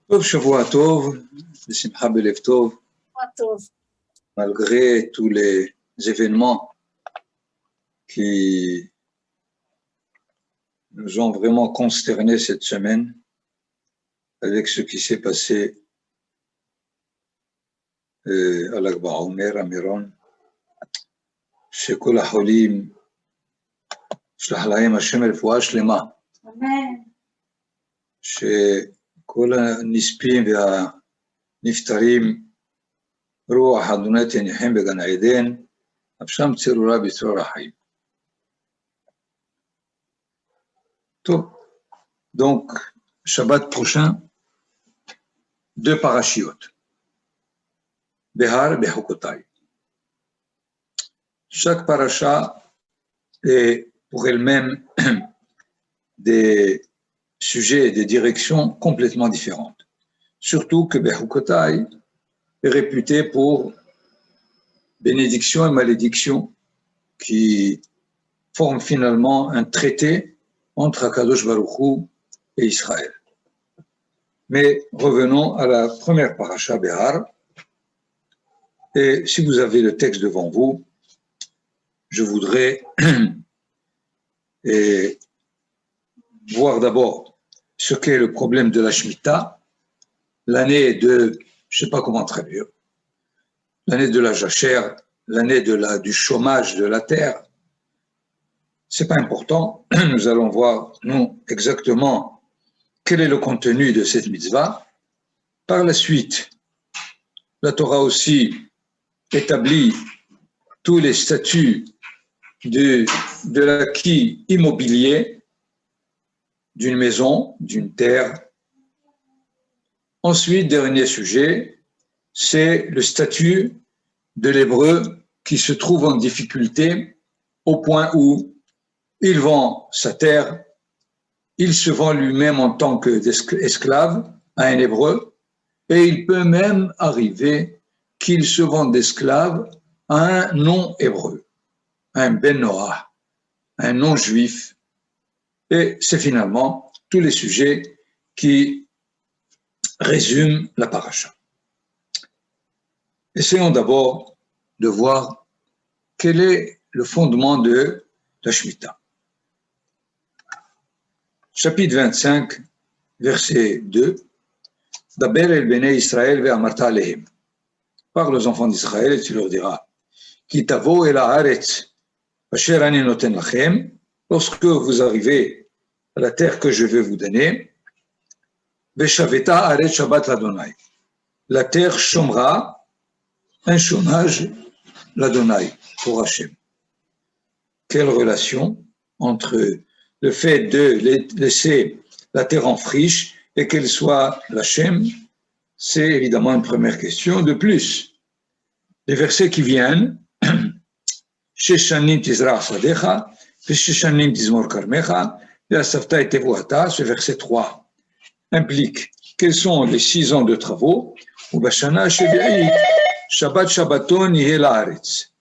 טוב, שבוע טוב, בשמחה בלב טוב, malgré tous les événements qui nous ont vraiment consternés cette semaine avec ce qui s'est passé à l'Akba Omer, à Miron, שכל החולים שלח להם השם רפואה שלמה, שכל הנספים והנפטרים רוח אדוני תניחם בגן עדן, נפשם צרורה בצרור החיים. טוב, donc Shabbat prochain, deux parachiotes, Behar et Behukotai. Chaque paracha est pour elle-même des sujets et des directions complètement différentes. Surtout que Behukotai est réputé pour bénédiction et malédiction qui forment finalement un traité entre Akadosh Baruch Hu et Israël. Mais revenons à la première paracha Behar. Et si vous avez le texte devant vous, je voudrais voir d'abord ce qu'est le problème de la Shemitah, l'année de, je ne sais pas comment traduire, l'année de la jachère, l'année du chômage de la terre. Ce n'est pas important, nous allons voir, nous, exactement quel est le contenu de cette mitzvah. Par la suite, la Torah aussi établit tous les statuts de l'acquis immobilier d'une maison, d'une terre. Ensuite, dernier sujet, c'est le statut de l'hébreu qui se trouve en difficulté au point où il vend sa terre, il se vend lui-même en tant qu'esclave à un hébreu, et il peut même arriver qu'il se vende d'esclave à un non-hébreu, à un ben Noah, un non-juif. Et c'est finalement tous les sujets qui résument la paracha. Essayons d'abord de voir quel est le fondement de la Shemitah. Chapitre 25, verset 2. Daber el bnei Israël ve'amarta alehem. Parle aux enfants d'Israël et tu leur diras Ki tavo el haaretz asher ani noten lachem. Lorsque vous arrivez à la terre que je vais vous donner, ve'shaveta haaretz shabbat l'Adonai. La terre chômera un chômage l'Adonai pour Hachem. Quelle relation entre le fait de laisser la terre en friche et qu'elle soit l'Hachem? C'est évidemment une première question. De plus, les versets qui viennent, Sheshanim tizra asadecha, Sheshanim tizmor karmecha, Ve'asavta et tevuata, ce verset 3 implique quels sont les 6 ans de travaux, ou Bashana shevi'it, Shabbat Shabbaton yeh la'aretz.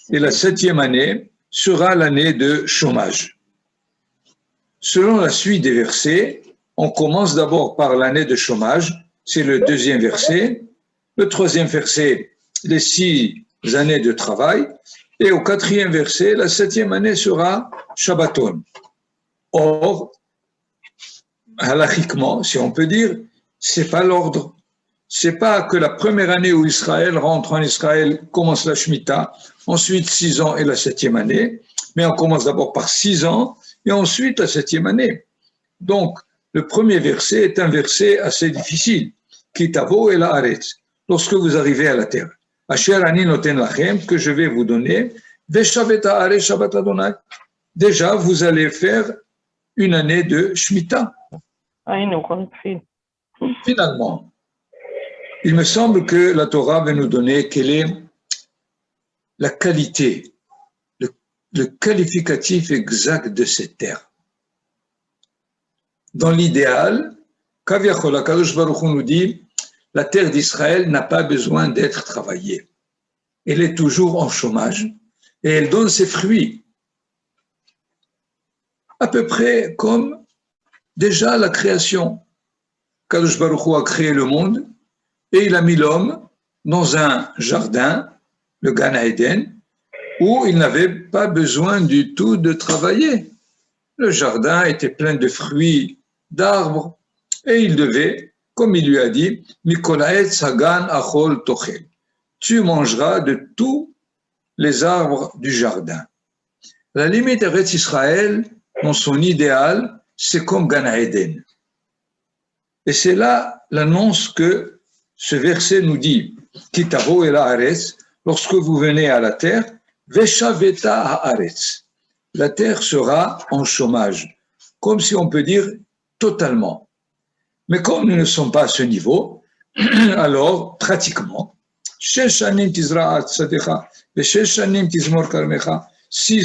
Et la 7e année sera l'année de chômage. Selon la suite des versets, on commence d'abord par l'année de chômage, c'est le 2e verset. Le 3e verset, les 6 années de travail. Et au 4e verset, la 7e année sera Shabbaton. Or, halachiquement, si on peut dire, c'est pas l'ordre. C'est pas que la première année où Israël rentre en Israël commence la Shemitah, ensuite 6 ans et la 7e année, mais on commence d'abord par 6 ans et ensuite la 7e année. Donc, le premier verset est un verset assez difficile. Ki tavo el haaretz. Lorsque vous arrivez à la terre. Asher ani noten lachem, que je vais vous donner. Ve'shaveta haaretz shabbat l'Adonai. Déjà, vous allez faire une année de Shemitah. Finalement, il me semble que la Torah va nous donner quelle est la qualité, le qualificatif exact de cette terre. Dans l'idéal, Kaviachol HaKadosh Baruch Hu nous dit, la terre d'Israël n'a pas besoin d'être travaillée. Elle est toujours en chômage et elle donne ses fruits. À peu près comme déjà la création. Kadosh Baruch Hu a créé le monde et il a mis l'homme dans un jardin, le Gan Eden, où il n'avait pas besoin du tout de travailler. Le jardin était plein de fruits, d'arbres, et il devait, comme il lui a dit, Mikolaet Sagan Achol Tochel. Tu mangeras de tous les arbres du jardin. La limite Eretz Israël, dans son idéal, c'est comme Gan Eden. Et c'est là l'annonce que ce verset nous dit, Kitavo et la Haaretz, lorsque vous venez à la terre, Veshaveta Haaretz. La terre sera en chômage, comme si on peut dire totalement. Mais comme nous ne sommes pas à ce niveau, alors pratiquement, 6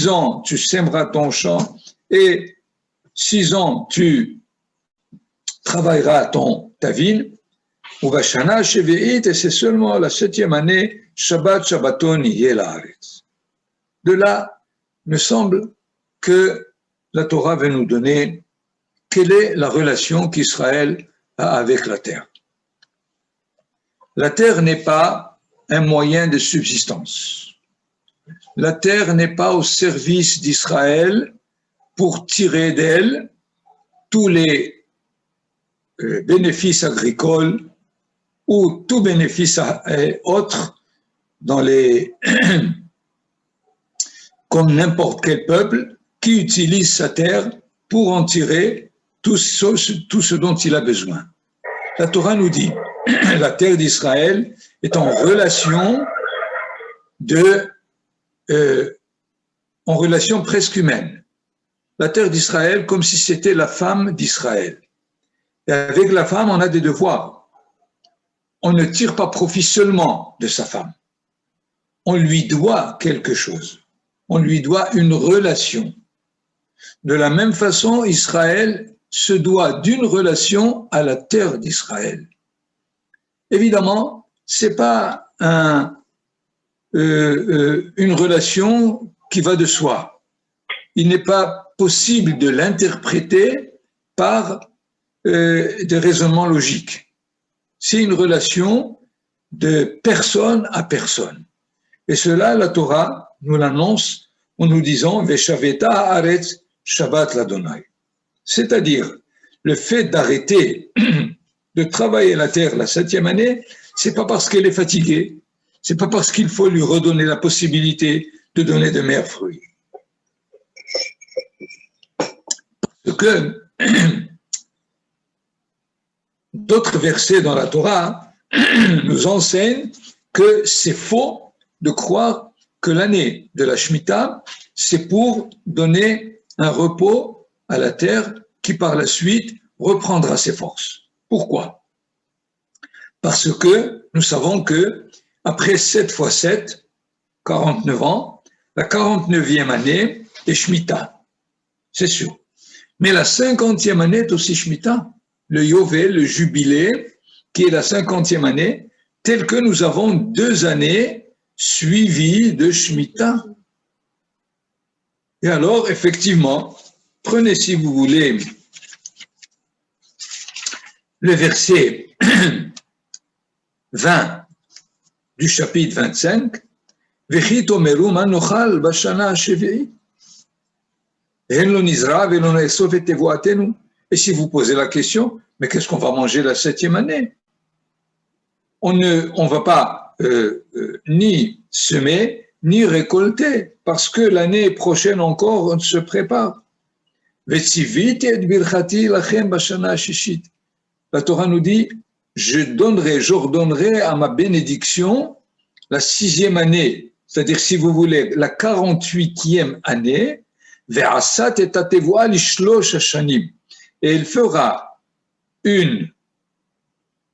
ans tu sèmeras ton champ et 6 ans tu travailleras ta vigne, ou Vashana Shevi'it, et c'est seulement la 7e année, Shabbat Shabbaton Yeh La'aretz. De là, me semble que la Torah veut nous donner quelle est la relation qu'Israël a avec la terre. La terre n'est pas un moyen de subsistance. La terre n'est pas au service d'Israël pour tirer d'elle tous les bénéfices agricoles ou tout bénéfice autre comme n'importe quel peuple qui utilise sa terre pour en tirer tout ce dont il a besoin. La Torah nous dit la terre d'Israël est en relation presque humaine. La terre d'Israël comme si c'était la femme d'Israël. Et avec la femme, on a des devoirs. On ne tire pas profit seulement de sa femme. On lui doit quelque chose. On lui doit une relation. De la même façon, Israël se doit d'une relation à la terre d'Israël. Évidemment, ce n'est pas une relation qui va de soi. Il n'est pas possible de l'interpréter par des raisonnements logiques. C'est une relation de personne à personne. Et cela, la Torah nous l'annonce en nous disant « Veshaveta haaretz Shabbat l'Adonai ». C'est-à-dire, le fait d'arrêter de travailler la terre la 7e année, c'est pas parce qu'elle est fatiguée, c'est pas parce qu'il faut lui redonner la possibilité de donner de meilleurs fruits. Parce que d'autres versets dans la Torah nous enseignent que c'est faux de croire que l'année de la Shemitah, c'est pour donner un repos à la terre qui par la suite reprendra ses forces. Pourquoi? Parce que nous savons que après 7 fois 7, 49 ans, la 49e année est Shemitah, c'est sûr. Mais la 50e année est aussi Shemitah, le Yovel, le jubilé, qui est la 50e année, tel que nous avons 2 années suivies de Shemitah. Et alors, effectivement, prenez si vous voulez le verset 20 du chapitre 25, Vechit omeru ma nochal bashana hashevi'it. Et si vous posez la question, mais qu'est-ce qu'on va manger la 7e année? On ne va pas ni semer, ni récolter, parce que l'année prochaine encore, on se prépare. La Torah nous dit, j'ordonnerai à ma bénédiction la 6e année, c'est-à-dire si vous voulez, la 48e année, et il fera une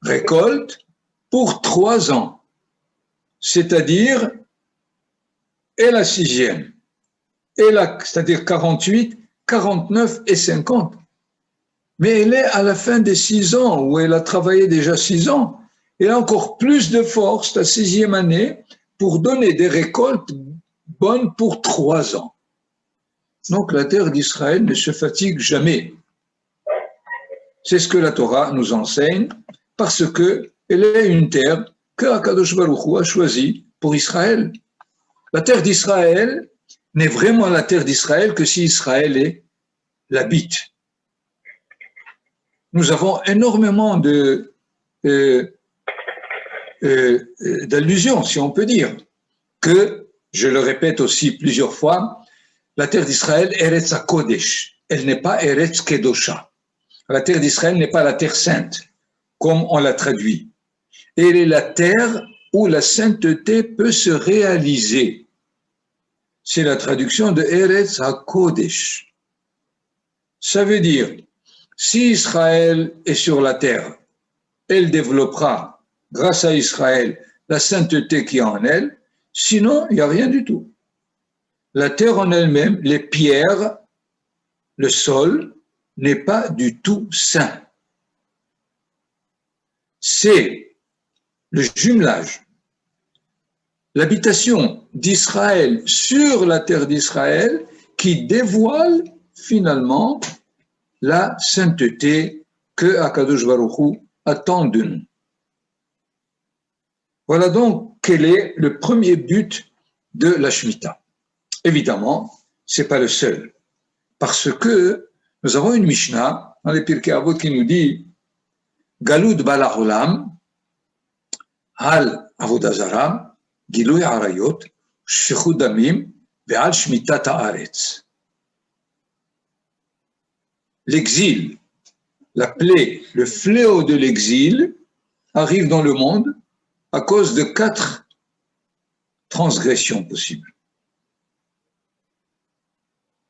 récolte pour 3 ans, c'est-à-dire et la 6e, c'est-à-dire 48, 49 et 50. Mais elle est à la fin des 6 ans, où elle a travaillé déjà 6 ans. Elle a encore plus de force, la 6e année, pour donner des récoltes bonnes pour 3 ans. Donc la terre d'Israël ne se fatigue jamais. C'est ce que la Torah nous enseigne, parce qu'elle est une terre que Akadosh Baruch Hu a choisie pour Israël. La terre d'Israël n'est vraiment la terre d'Israël que si Israël l'habite. Nous avons énormément d'allusions, si on peut dire, que, je le répète aussi plusieurs fois, la terre d'Israël, Eretz HaKodesh, elle n'est pas Eretz Kedosha. La terre d'Israël n'est pas la terre sainte, comme on l'a traduit. Elle est la terre où la sainteté peut se réaliser. C'est la traduction de Eretz HaKodesh. Ça veut dire, si Israël est sur la terre, elle développera, grâce à Israël, la sainteté qui est en elle, sinon, il n'y a rien du tout. La terre en elle-même, les pierres, le sol, n'est pas du tout saint. C'est le jumelage, l'habitation d'Israël sur la terre d'Israël qui dévoile finalement la sainteté que Akadosh Baruch Hu attend de nous. Voilà donc quel est le premier but de la Shemitah. Évidemment, ce n'est pas le seul, parce que nous avons une Mishnah dans les Pirkei Avot qui nous dit Galout bala olam al avodah zara gilui arayot shfichut damim ve'al shmitat haaretz. L'exil, la plaie, le fléau de l'exil arrive dans le monde à cause de 4 transgressions possibles.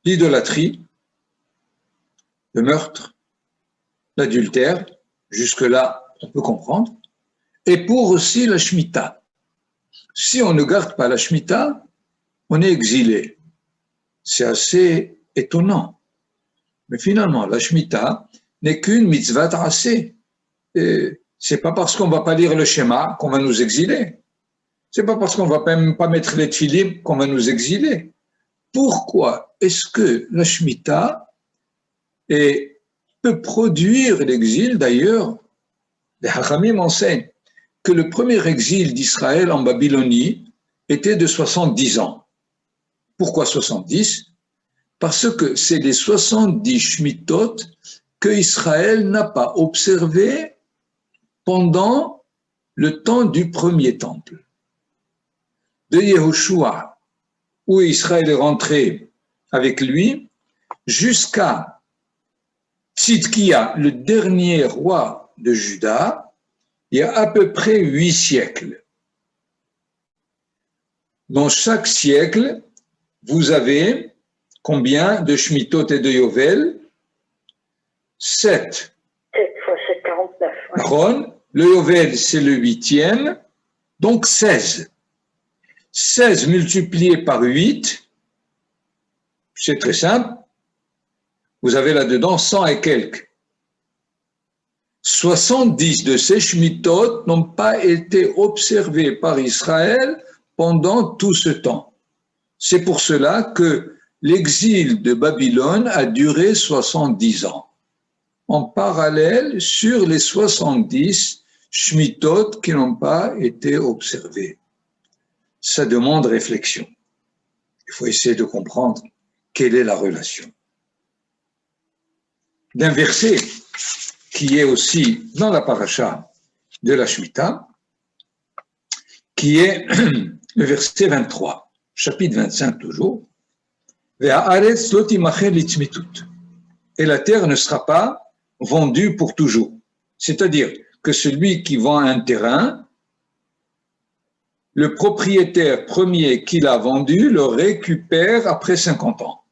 L'idolâtrie, le meurtre, l'adultère, jusque-là on peut comprendre, et pour aussi la Shemitah. Si on ne garde pas la Shemitah, on est exilé. C'est assez étonnant. Mais finalement, la Shemitah n'est qu'une mitzvah ta'aseh. C'est pas parce qu'on va pas lire le schéma qu'on va nous exiler. C'est pas parce qu'on va même pas mettre les tfilim qu'on va nous exiler. Pourquoi est-ce que la Shemitah peut produire l'exil? D'ailleurs, les Hachamim enseignent que le premier exil d'Israël en Babylonie était de 70 ans. Pourquoi 70? Parce que c'est les 70 Shmitot que Israël n'a pas observé pendant le temps du premier temple. De Yehoshua, où Israël est rentré avec lui, jusqu'à Tzidkia, le dernier roi de Juda, il y a à peu près 8 siècles. Dans chaque siècle, vous avez combien de Shmitot et de Yovel? 7. 7 fois 7, 49. Ouais. Le Yovel, c'est le 8e, donc 16. 16 multiplié par 8, c'est très simple. Vous avez là-dedans 100 et quelques. 70 de ces Shmitot n'ont pas été observés par Israël pendant tout ce temps. C'est pour cela que l'exil de Babylone a duré 70 ans. En parallèle sur les 70 Shmitot qui n'ont pas été observés. Ça demande réflexion. Il faut essayer de comprendre quelle est la relation. D'un verset qui est aussi dans la paracha de la Shemitah, qui est le verset 23, chapitre 25 toujours. Et la terre ne sera pas vendue pour toujours. C'est-à-dire que celui qui vend un terrain, le propriétaire premier qui l'a vendu le récupère après 50 ans.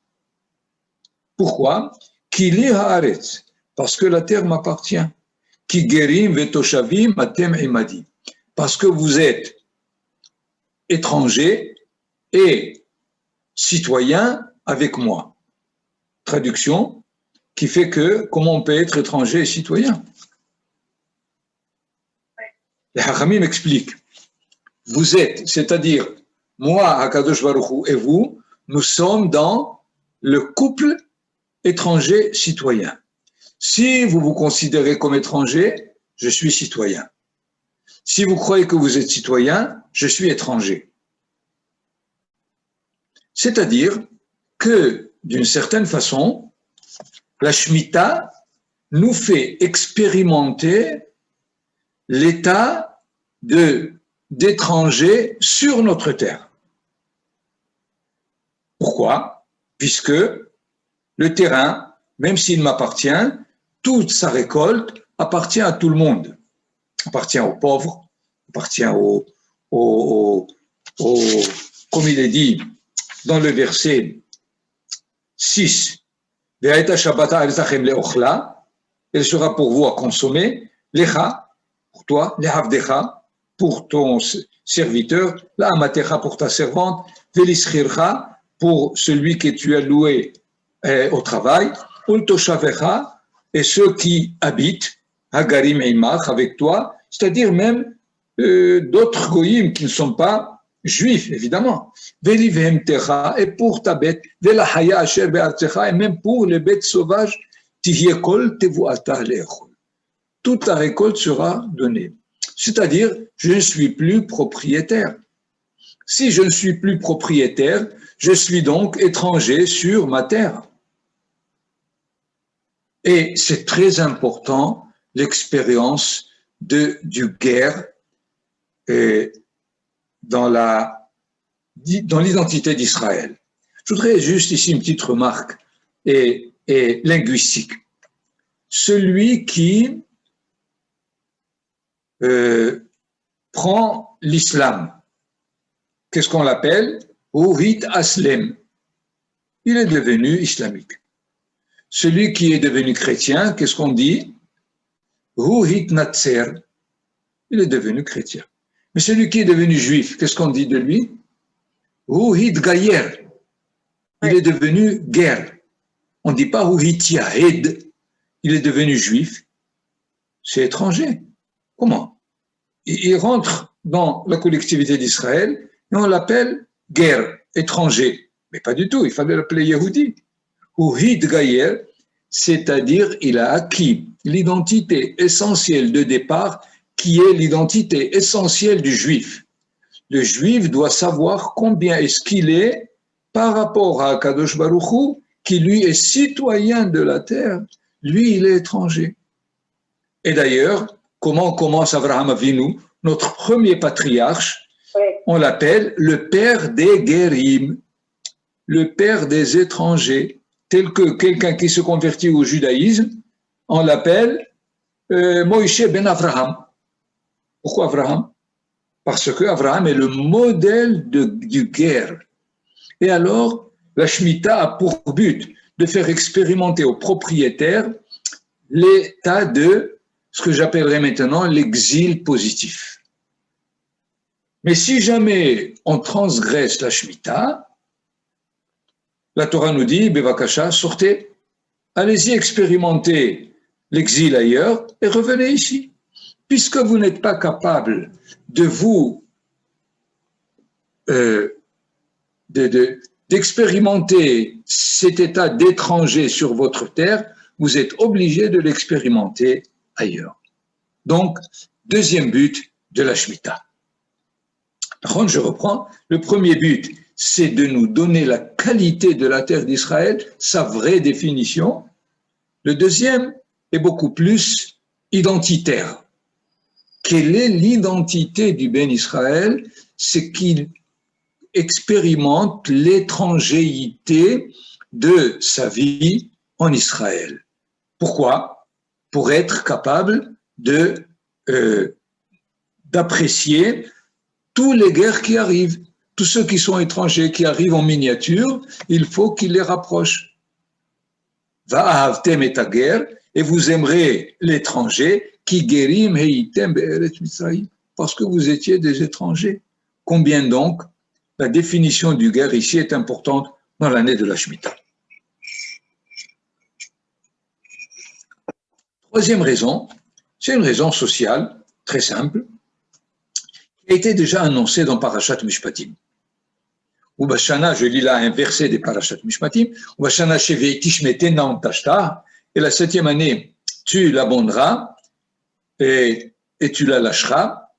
Pourquoi? Kili haaretz, parce que la terre m'appartient. Ki gerim vetoshavim atem imadi, parce que vous êtes étranger et citoyen avec moi. Traduction qui fait que comment on peut être étranger et citoyen? Les Hachamim m'expliquent. Vous êtes, c'est-à-dire moi, Akadosh Baruch Hu, et vous, nous sommes dans le couple étranger-citoyen. Si vous vous considérez comme étranger, je suis citoyen. Si vous croyez que vous êtes citoyen, je suis étranger. C'est-à-dire que, d'une certaine façon, la Shemitah nous fait expérimenter l'état d'étranger sur notre terre. Pourquoi? Puisque le terrain, même s'il m'appartient, toute sa récolte appartient à tout le monde. Appartient aux pauvres, appartient comme il est dit dans le verset 6, elle sera pour vous à consommer, lecha, pour toi, lehavdecha, pour ton serviteur, la amatecha pour ta servante, velischircha pour celui que tu as loué au travail, ultoshavecha et ceux qui habitent, hagarim eimach avec toi, c'est-à-dire même d'autres goyim qui ne sont pas juifs, évidemment. Velivemtecha et pour ta bête, velahaya asher be'artzecha et même pour les bêtes sauvages, tihiekol tevuata leechol. Toute ta récolte sera donnée. C'est-à-dire, je ne suis plus propriétaire. Si je ne suis plus propriétaire, je suis donc étranger sur ma terre. Et c'est très important l'expérience du guerre dans l'identité d'Israël. Je voudrais juste ici une petite remarque et linguistique. Celui qui prend l'islam, qu'est-ce qu'on l'appelle? Uhit Aslem. Il est devenu islamique. Celui qui est devenu chrétien, qu'est-ce qu'on dit? Uhit Natser. Il est devenu chrétien. Mais celui qui est devenu juif, qu'est-ce qu'on dit de lui? Uhit Gayer. Il est devenu guerre. On ne dit pas Uhit Yahed. Il est devenu juif. C'est étranger. Comment? Il rentre dans la collectivité d'Israël et on l'appelle guerre, étranger. Mais pas du tout, il fallait l'appeler Yehudi. Uhit Gayer, c'est-à-dire il a acquis l'identité essentielle de départ qui est l'identité essentielle du juif. Le juif doit savoir combien est-ce qu'il est par rapport à Kadosh Baruch Hu, qui lui est citoyen de la terre, lui il est étranger. Et d'ailleurs, comment commence Abraham Avinu, notre premier patriarche, on l'appelle le père des guérim, le père des étrangers, tel que quelqu'un qui se convertit au judaïsme, on l'appelle Moïse ben Abraham. Pourquoi Abraham? Parce que Abraham est le modèle du guerre. Et alors, la Shemitah a pour but de faire expérimenter aux propriétaires l'état de ce que j'appellerais maintenant l'exil positif. Mais si jamais on transgresse la Shemitah, la Torah nous dit, Bevakasha, sortez, allez-y expérimenter l'exil ailleurs et revenez ici. Puisque vous n'êtes pas capable de vous d'expérimenter cet état d'étranger sur votre terre, vous êtes obligé de l'expérimenter ailleurs. Donc, deuxième but de la Shemitah. Par contre, je reprends, le premier but, c'est de nous donner la qualité de la terre d'Israël, sa vraie définition. Le deuxième est beaucoup plus identitaire. Quelle est l'identité du Ben Israël? C'est qu'il expérimente l'étrangéité de sa vie en Israël. Pourquoi? Pour être capable d'apprécier toutes les guerres qui arrivent. Tous ceux qui sont étrangers, qui arrivent en miniature, il faut qu'il les rapproche. Va'ahavtem et guerre, et vous aimerez l'étranger, qui guérim heitem be'eretz Mitzrayim, parce que vous étiez des étrangers. Combien donc la définition du guerre ici est importante dans l'année de la Shemitah. Troisième raison, c'est une raison sociale, très simple, qui a été déjà annoncée dans Parashat Mishpatim. Ubashana, je lis là un verset des Parashat Mishpatim, Ubashana sheveiti shmetena untashta, et la 7e année, tu l'abonderas et tu la lâcheras.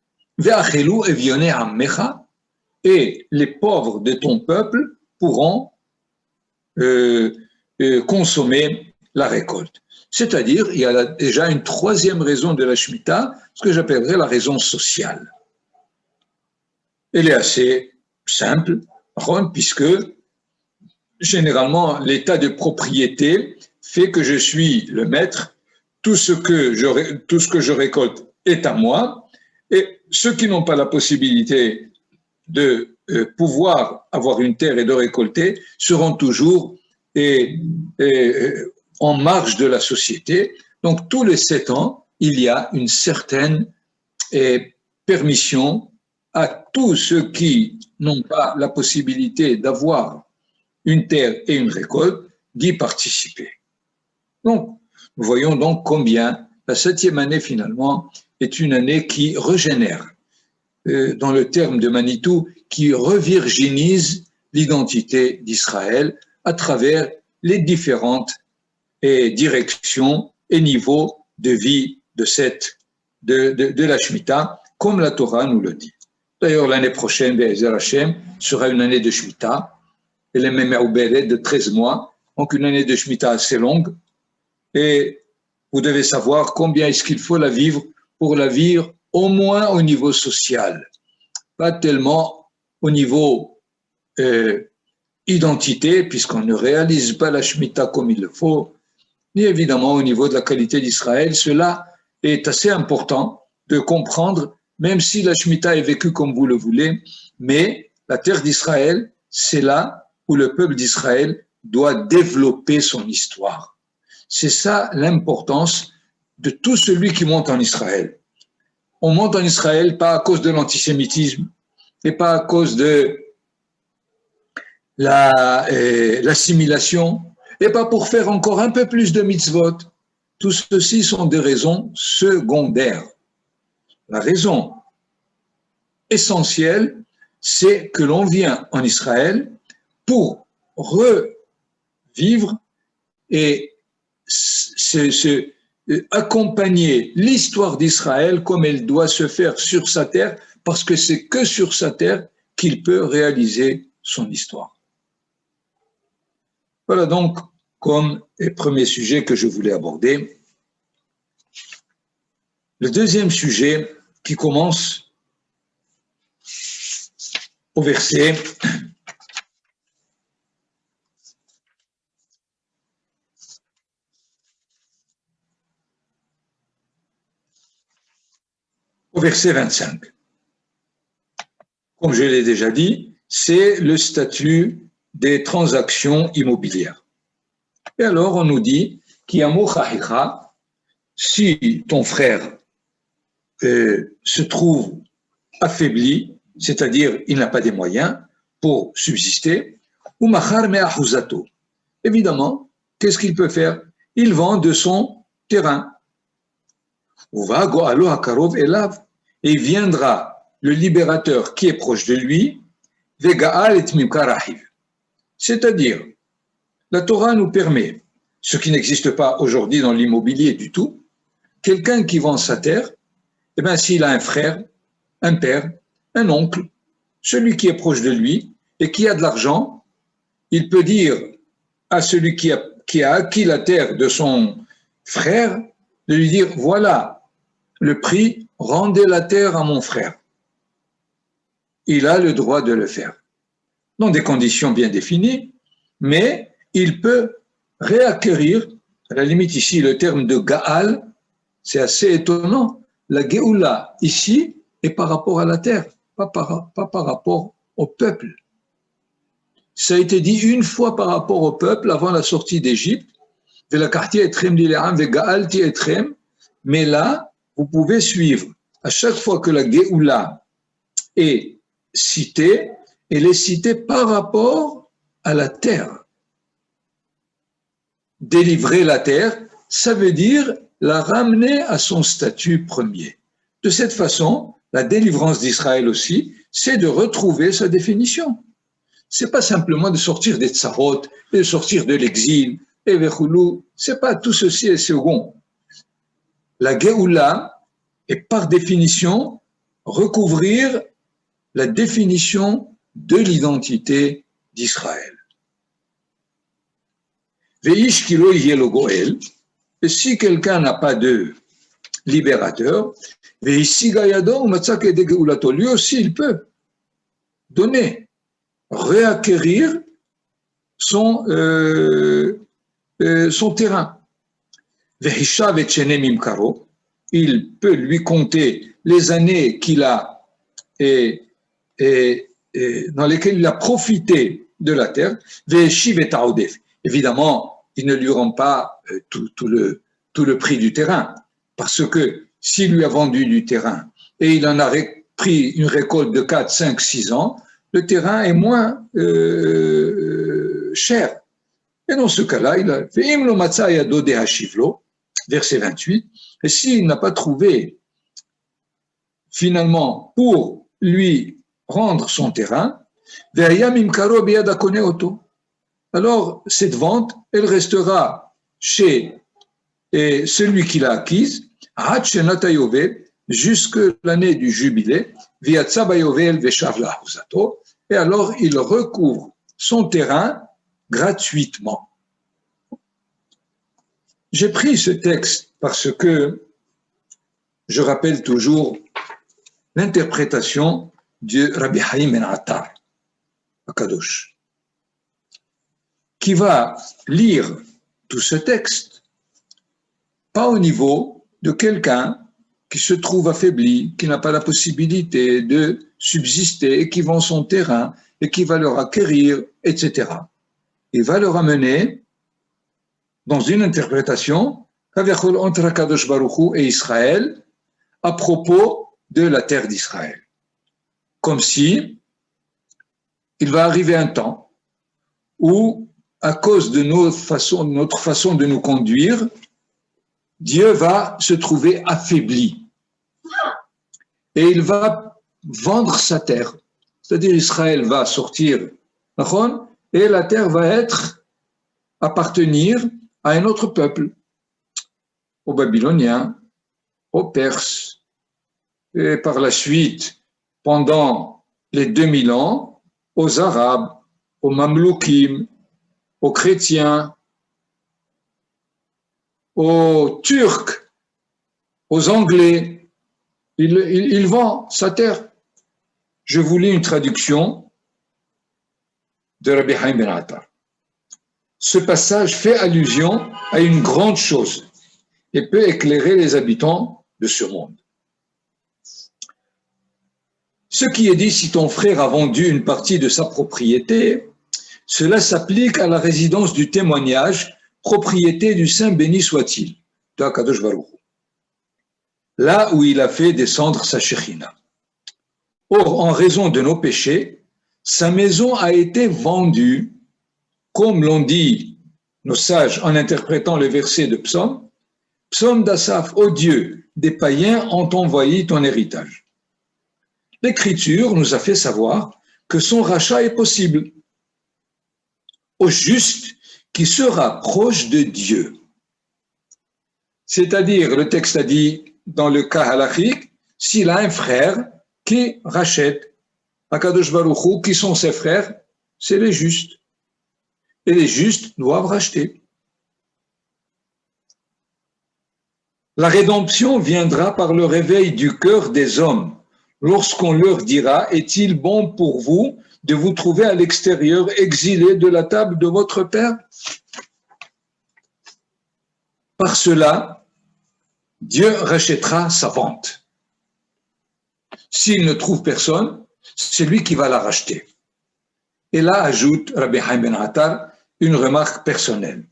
Et les pauvres de ton peuple pourront consommer la récolte. C'est-à-dire, il y a déjà une 3e raison de la Shemitah, ce que j'appellerais la raison sociale. Elle est assez simple, puisque généralement, l'état de propriété fait que je suis le maître, tout ce que je récolte est à moi, et ceux qui n'ont pas la possibilité de pouvoir avoir une terre et de récolter seront toujours en marge de la société. Donc, tous les 7 ans, il y a une certaine permission à tous ceux qui n'ont pas la possibilité d'avoir une terre et une récolte d'y participer. Donc, nous voyons donc combien la 7e année, finalement, est une année qui régénère, dans le terme de Manitou, qui revirginise l'identité d'Israël à travers les différentes directions et niveaux de vie de la Shemitah, comme la Torah nous le dit. D'ailleurs, l'année prochaine, Be'ezer Hashem, sera une année de Shemitah, elle est même de 13 mois, donc une année de Shemitah assez longue, et vous devez savoir combien est-ce qu'il faut la vivre pour la vivre au moins au niveau social, pas tellement au niveau identité, puisqu'on ne réalise pas la Shemitah comme il le faut, ni évidemment au niveau de la qualité d'Israël. Cela est assez important de comprendre, même si la Shemitah est vécue comme vous le voulez, mais la terre d'Israël, c'est là où le peuple d'Israël doit développer son histoire. C'est ça l'importance de tout celui qui monte en Israël. On monte en Israël pas à cause de l'antisémitisme et pas à cause de l'assimilation et pas pour faire encore un peu plus de mitzvot. Tout ceci sont des raisons secondaires. La raison essentielle, c'est que l'on vient en Israël pour revivre et accompagner l'histoire d'Israël comme elle doit se faire sur sa terre, parce que c'est que sur sa terre qu'il peut réaliser son histoire. Voilà donc comme premier sujet que je voulais aborder. Le deuxième sujet qui commence au verset au verset 25. Comme je l'ai déjà dit, c'est le statut des transactions immobilières. Et alors on nous dit si ton frère se trouve affaibli, c'est-à-dire il n'a pas des moyens pour subsister, ou machar me'ahuzato. Évidemment, qu'est-ce qu'il peut faire? Il vend de son terrain. Et viendra le libérateur qui est proche de lui, c'est-à-dire, la Torah nous permet, ce qui n'existe pas aujourd'hui dans l'immobilier du tout, quelqu'un qui vend sa terre, eh bien, s'il a un frère, un père, un oncle, celui qui est proche de lui et qui a de l'argent, il peut dire à celui qui a acquis la terre de son frère, de lui dire, voilà le prix, rendez la terre à mon frère. Il a le droit de le faire, dans des conditions bien définies, mais il peut réacquérir, à la limite ici le terme de Gaal, c'est assez étonnant, la Géoula ici est par rapport à la terre, pas par rapport au peuple. Ça a été dit une fois par rapport au peuple avant la sortie d'Égypte, mais là, vous pouvez suivre, à chaque fois que la Géoula est citée, elle est citée par rapport à la terre. Délivrer la terre, ça veut dire la ramener à son statut premier. De cette façon, la délivrance d'Israël aussi, c'est de retrouver sa définition. C'est pas simplement de sortir des tsarot, de sortir de l'exil et Vechoulou, c'est pas tout ceci est second. La Géoula est par définition recouvrir la définition de l'identité d'Israël. Veish kilo yelo goel, et si quelqu'un n'a pas de libérateur, veisiga yado umatzak ede geulato, lui aussi il peut donner, réacquérir son terrain. Vehishav et chenemim karo, il peut lui compter les années qu'il a dans lesquelles il a profité de la terre. Vehishiv et taodef. Évidemment, il ne lui rend pas tout le prix du terrain, parce que s'il lui a vendu du terrain et il en a pris une récolte de 4, 5, 6 ans, le terrain est moins cher. Et dans ce cas-là, il a fait Im lo matza yado de hashivlo, verset 28, et s'il n'a pas trouvé finalement pour lui rendre son terrain, ve'ayam imkaro biyad hakone oto, alors cette vente, elle restera chez celui qui l'a acquise, ad shenat hayovel, jusque l'année du jubilé, viatza bayovel veshav lahuzato, et alors il recouvre son terrain gratuitement. J'ai pris ce texte parce que je rappelle toujours l'interprétation de Rabbi Haïm ben Attar, à Kadosh, qui va lire tout ce texte, pas au niveau de quelqu'un qui se trouve affaibli, qui n'a pas la possibilité de subsister et qui vend son terrain et qui va le acquérir, etc. Il va le ramener dans une interprétation entre Akadosh Baruch Hu et Israël à propos de la terre d'Israël. Comme si il va arriver un temps où, à cause de notre façon de nous conduire, Dieu va se trouver affaibli. Et il va vendre sa terre. C'est-à-dire Israël va sortir, et la terre va appartenir à un autre peuple, aux Babyloniens, aux Perses, et par la suite, pendant les 2000 ans, aux Arabes, aux Mameloukim, aux chrétiens, aux Turcs, aux Anglais. Il vend sa terre. Je vous lis une traduction de Rabbi Haïm ben Attar. Ce passage fait allusion à une grande chose et peut éclairer les habitants de ce monde. Ce qui est dit, si ton frère a vendu une partie de sa propriété, cela s'applique à la résidence du témoignage, propriété du Saint béni soit-il, de Akadosh Baruch Hu, là où il a fait descendre sa Shekhinah. Or, en raison de nos péchés, sa maison a été vendue, comme l'ont dit nos sages en interprétant le verset de Psaume, Psaume d'Asaph, ô Dieu, des païens ont envahi ton héritage. L'Écriture nous a fait savoir que son rachat est possible au juste qui se rapproche de Dieu. C'est-à-dire, le texte a dit, dans le cas halachique, s'il a un frère qui rachète, Akadosh Baruch Hu, qui sont ses frères, c'est les justes. Et les justes doivent racheter. La rédemption viendra par le réveil du cœur des hommes, lorsqu'on leur dira, est-il bon pour vous de vous trouver à l'extérieur, exilés de la table de votre Père? Par cela, Dieu rachètera sa vente. S'il ne trouve personne, c'est lui qui va la racheter. Et là, ajoute Rabbi Haïm ben Attar une remarque personnelle.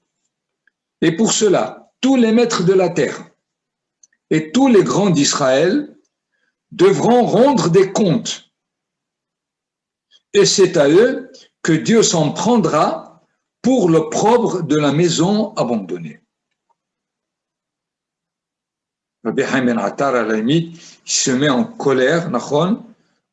Et pour cela, tous les maîtres de la terre et tous les grands d'Israël devront rendre des comptes. Et c'est à eux que Dieu s'en prendra pour l'opprobre de la maison abandonnée. Rabbi Haïm ben Attar, à la limite, il se met en colère,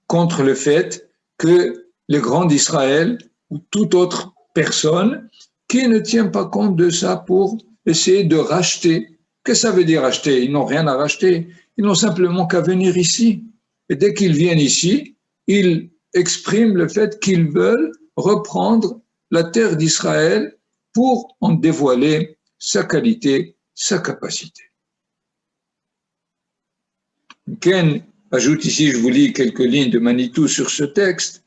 contre le fait que les grands d'Israël ou toute autre personne qui ne tient pas compte de ça pour essayer de racheter. Qu'est-ce que ça veut dire racheter? Ils n'ont rien à racheter. Ils n'ont simplement qu'à venir ici. Et dès qu'ils viennent ici, ils expriment le fait qu'ils veulent reprendre la terre d'Israël pour en dévoiler sa qualité, sa capacité. Ken ajoute ici, je vous lis quelques lignes de Manitou sur ce texte.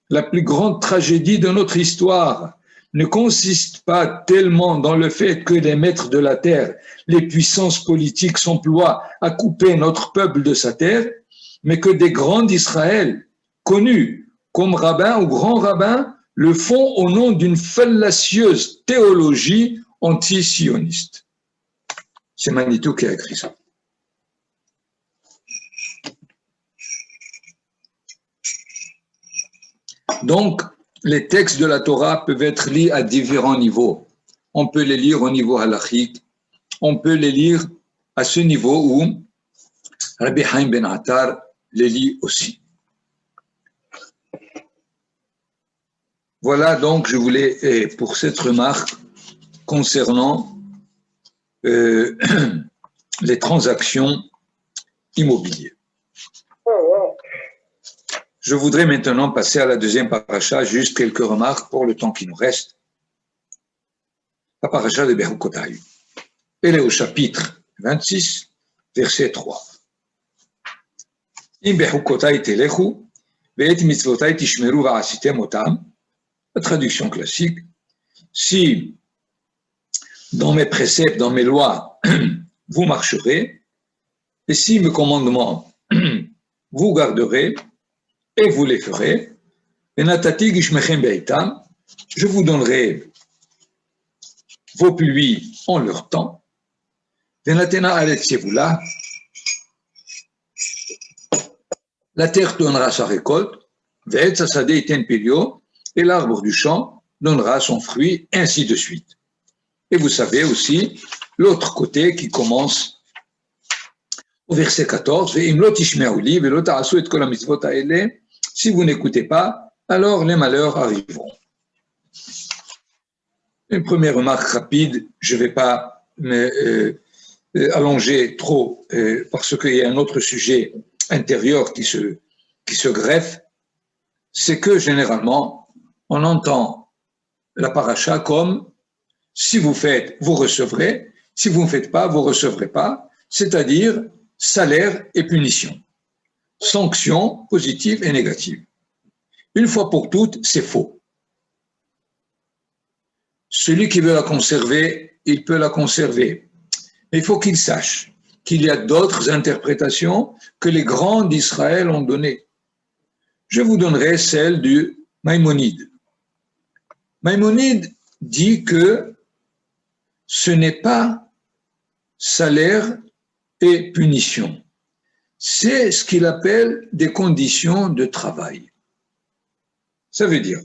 La plus grande tragédie de notre histoire ne consiste pas tellement dans le fait que les maîtres de la terre, les puissances politiques s'emploient à couper notre peuple de sa terre, mais que des grands d'Israël, connus comme rabbins ou grands rabbins, le font au nom d'une fallacieuse théologie anti-sioniste. C'est Manitou qui a écrit ça. Donc, les textes de la Torah peuvent être lus à différents niveaux. On peut les lire au niveau halachique, on peut les lire à ce niveau où Rabbi Haim ben Attar les lit aussi. Voilà donc, je voulais, pour cette remarque concernant les transactions immobilières. Je voudrais maintenant passer à la deuxième paracha, juste quelques remarques pour le temps qui nous reste. La paracha de Bechukotai. Elle est au chapitre 26, verset 3. Im Bechukotai telechu, ve'et mitzvotai tishmeru va'asitem otam. La traduction classique. Si dans mes préceptes, dans mes lois, vous marcherez, et si mes commandements vous garderez, et vous les ferez, je vous donnerai vos pluies en leur temps, la terre donnera sa récolte, et l'arbre du champ donnera son fruit, ainsi de suite. Et vous savez aussi l'autre côté qui commence au verset 14, si vous n'écoutez pas, alors les malheurs arriveront. Une première remarque rapide, je ne vais pas allonger trop parce qu'il y a un autre sujet intérieur qui se greffe, c'est que généralement, on entend la paracha comme si vous faites, vous recevrez, si vous ne faites pas, vous ne recevrez pas, c'est-à-dire salaire et punition. Sanctions positives et négatives. Une fois pour toutes, c'est faux. Celui qui veut la conserver, il peut la conserver. Mais il faut qu'il sache qu'il y a d'autres interprétations que les grands d'Israël ont données. Je vous donnerai celle du Maïmonide. Maïmonide dit que ce n'est pas salaire et punition. C'est ce qu'il appelle des conditions de travail. Ça veut dire,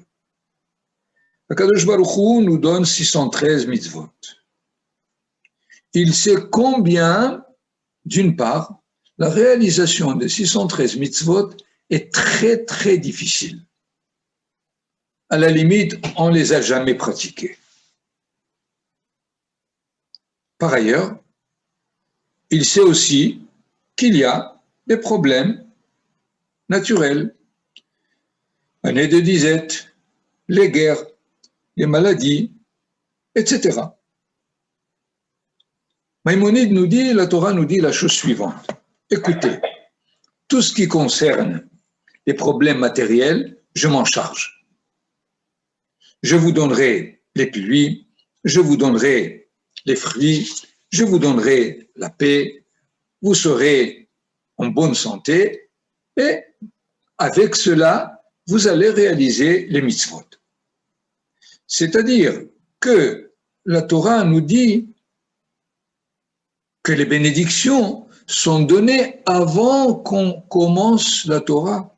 Akadosh Baruch Hu nous donne 613 mitzvot. Il sait combien, d'une part, la réalisation de 613 mitzvot est très très difficile. À la limite, on ne les a jamais pratiquées. Par ailleurs, il sait aussi qu'il y a des problèmes naturels, année de disette, les guerres, les maladies, etc. Maïmonide nous dit, la Torah nous dit la chose suivante. Écoutez, tout ce qui concerne les problèmes matériels, je m'en charge. Je vous donnerai les pluies, je vous donnerai les fruits, je vous donnerai la paix, vous serez en bonne santé et avec cela, vous allez réaliser les mitzvot. C'est-à-dire que la Torah nous dit que les bénédictions sont données avant qu'on commence la Torah.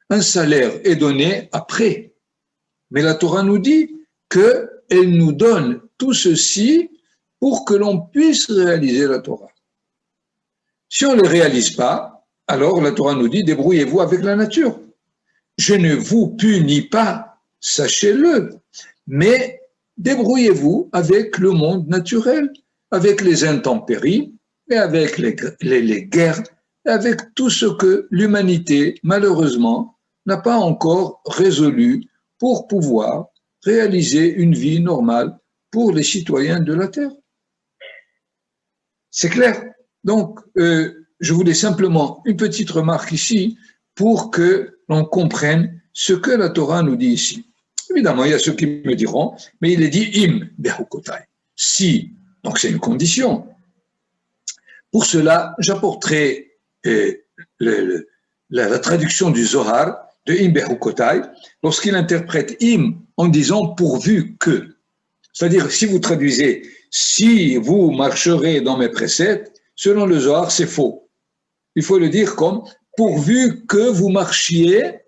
Un salaire est donné après. Mais la Torah nous dit qu'elle nous donne tout ceci pour que l'on puisse réaliser la Torah. Si on ne le réalise pas, alors la Torah nous dit, débrouillez-vous avec la nature. Je ne vous punis pas, sachez-le, mais débrouillez-vous avec le monde naturel, avec les intempéries et avec les guerres, et avec tout ce que l'humanité, malheureusement, n'a pas encore résolu pour pouvoir réaliser une vie normale pour les citoyens de la Terre. C'est clair. Donc, je voulais simplement une petite remarque ici pour que l'on comprenne ce que la Torah nous dit ici. Évidemment, il y a ceux qui me diront, mais il est dit im behukotai. Si, donc c'est une condition. Pour cela, j'apporterai la traduction du Zohar de im behukotai lorsqu'il interprète im en disant pourvu que. C'est-à-dire, si vous traduisez si vous marcherez dans mes préceptes, selon le Zohar, c'est faux. Il faut le dire comme pourvu que vous marchiez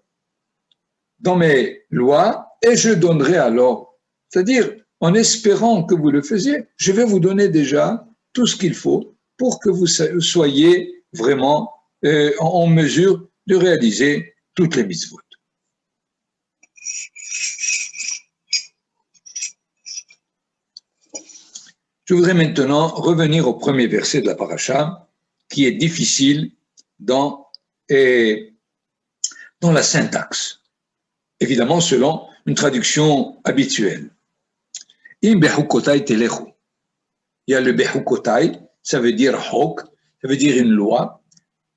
dans mes lois et je donnerai alors. C'est-à-dire, en espérant que vous le faisiez, je vais vous donner déjà tout ce qu'il faut pour que vous soyez vraiment en mesure de réaliser toutes les mitzvot. Je voudrais maintenant revenir au premier verset de la paracha, qui est difficile dans la syntaxe. Évidemment, selon une traduction habituelle. Im behukotai telechu. Il y a le behukotai, ça veut dire hok, ça veut dire une loi,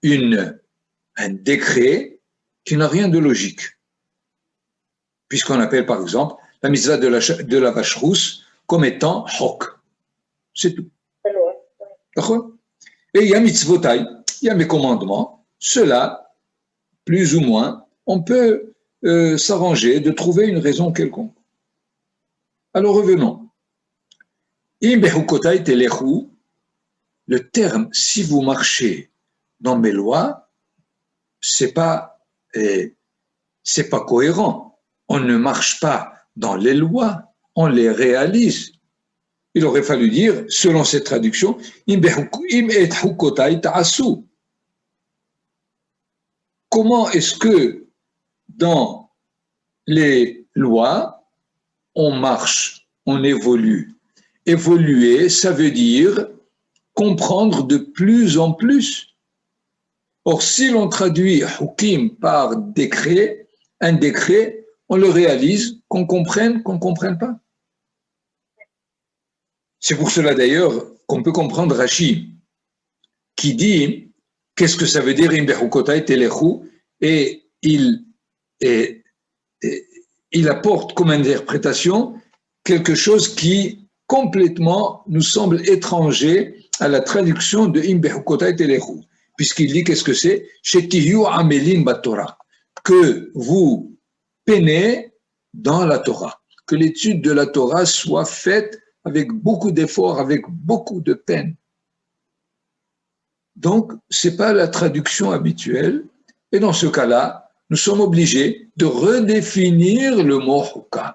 un décret qui n'a rien de logique. Puisqu'on appelle par exemple la mitzvah de la vache rousse comme étant hok. C'est tout. Et il y a mitzvotai, il y a mes commandements. Cela, plus ou moins, on peut s'arranger de trouver une raison quelconque. Alors revenons. Im behukotai telechu, le terme si vous marchez dans mes lois, c'est pas cohérent. On ne marche pas dans les lois, on les réalise. Il aurait fallu dire, selon cette traduction, im et hukotai ta'asu. Comment est-ce que dans les lois, on marche, on évolue? Évoluer, ça veut dire comprendre de plus en plus. Or, si l'on traduit hukim par décret, un décret, on le réalise, qu'on comprenne pas. C'est pour cela d'ailleurs qu'on peut comprendre Rashi, qui dit qu'est-ce que ça veut dire im behukotai telechu, et il apporte comme interprétation quelque chose qui complètement nous semble étranger à la traduction de im behukotai telechu, puisqu'il dit qu'est-ce que c'est shetiyu amelin batorah, que vous peinez dans la Torah, que l'étude de la Torah soit faite avec beaucoup d'efforts, avec beaucoup de peine. Donc, ce n'est pas la traduction habituelle, et dans ce cas-là, nous sommes obligés de redéfinir le mot hukam,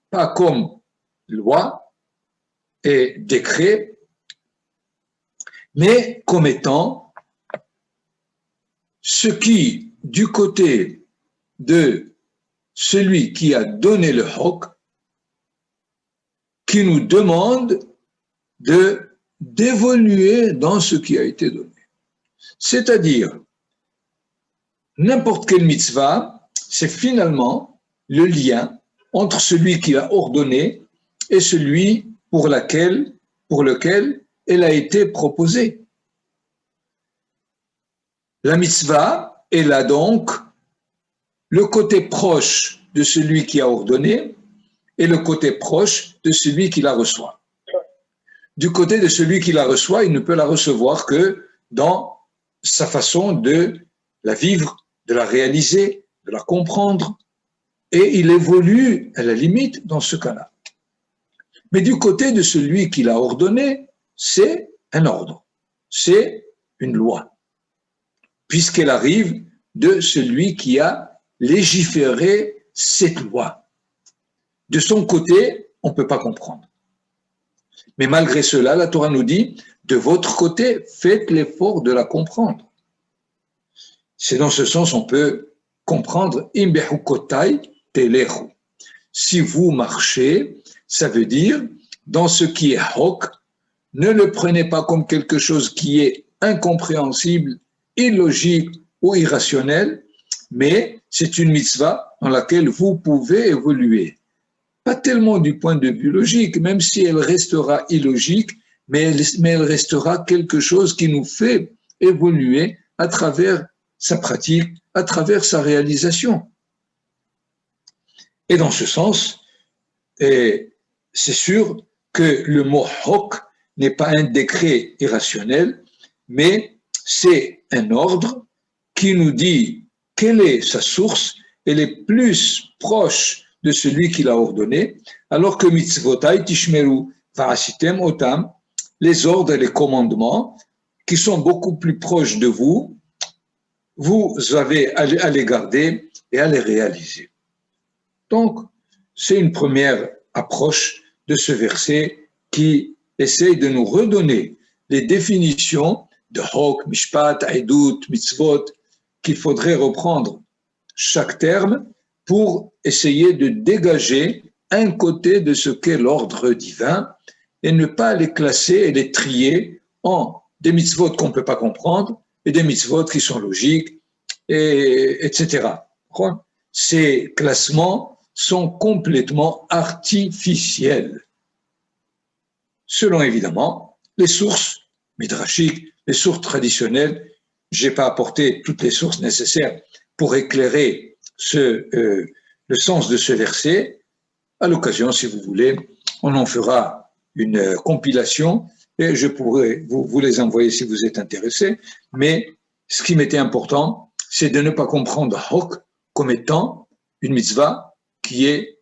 pas comme loi et décret, mais comme étant ce qui, du côté de celui qui a donné le hukm, qui nous demande d'évoluer dans ce qui a été donné. C'est-à-dire, n'importe quelle mitzvah, c'est finalement le lien entre celui qui l'a ordonné et celui pour lequel elle a été proposée. La mitzvah est là donc le côté proche de celui qui a ordonné et le côté proche de celui qui la reçoit. Du côté de celui qui la reçoit, il ne peut la recevoir que dans sa façon de la vivre, de la réaliser, de la comprendre, et il évolue à la limite dans ce cas-là. Mais du côté de celui qui l'a ordonné, c'est un ordre, c'est une loi, puisqu'elle arrive de celui qui a légiféré cette loi. De son côté, on ne peut pas comprendre. Mais malgré cela, la Torah nous dit, de votre côté, faites l'effort de la comprendre. C'est dans ce sens qu'on peut comprendre im behukotai telechu. Si vous marchez, Ça veut dire, dans ce qui est hok, ne le prenez pas comme quelque chose qui est incompréhensible, illogique ou irrationnel, mais c'est une mitzvah dans laquelle vous pouvez évoluer. Pas tellement du point de vue logique, même si elle restera illogique, mais elle restera quelque chose qui nous fait évoluer à travers sa pratique, à travers sa réalisation. Et dans ce sens, c'est sûr que le mot hok n'est pas un décret irrationnel, mais c'est un ordre qui nous dit quelle est sa source. Elle est plus proche de celui qui l'a ordonné, alors que mitzvotai tishmeru va'asitem otam, les ordres et les commandements qui sont beaucoup plus proches de vous, vous avez à les garder et à les réaliser. Donc, c'est une première approche de ce verset qui essaye de nous redonner les définitions de hok, mishpat, aidut, mitzvot, qu'il faudrait reprendre chaque terme pour essayer de dégager un côté de ce qu'est l'ordre divin et ne pas les classer et les trier en des mitzvot qu'on ne peut pas comprendre et des mitzvot qui sont logiques, etc. Ces classements sont complètement artificiels, selon évidemment les sources midrashiques, les sources traditionnelles. Je n'ai pas apporté toutes les sources nécessaires pour éclairer le sens de ce verset. À l'occasion, si vous voulez, on en fera une compilation et je pourrai vous les envoyer si vous êtes intéressés. Mais ce qui m'était important, c'est de ne pas comprendre hok comme étant une mitzvah qui est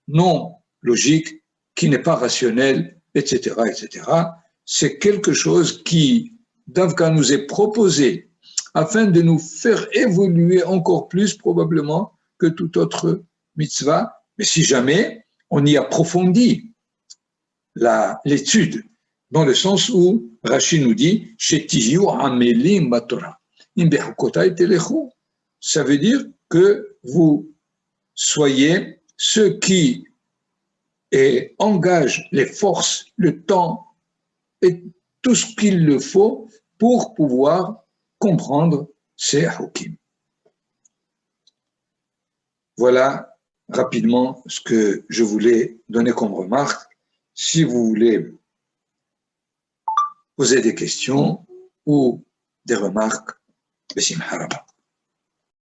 non logique, qui n'est pas rationnelle, etc., etc. C'est quelque chose qui, Davka, nous est proposé afin de nous faire évoluer encore plus probablement que toute autre mitzvah. Mais si jamais on y approfondit l'étude, dans le sens où Rashi nous dit ça veut dire que vous soyez ceux qui engagent les forces, le temps et tout ce qu'il le faut pour pouvoir comprendre ces hukim. Voilà rapidement ce que je voulais donner comme remarque. Si vous voulez poser des questions ou des remarques, Bessim Haraba.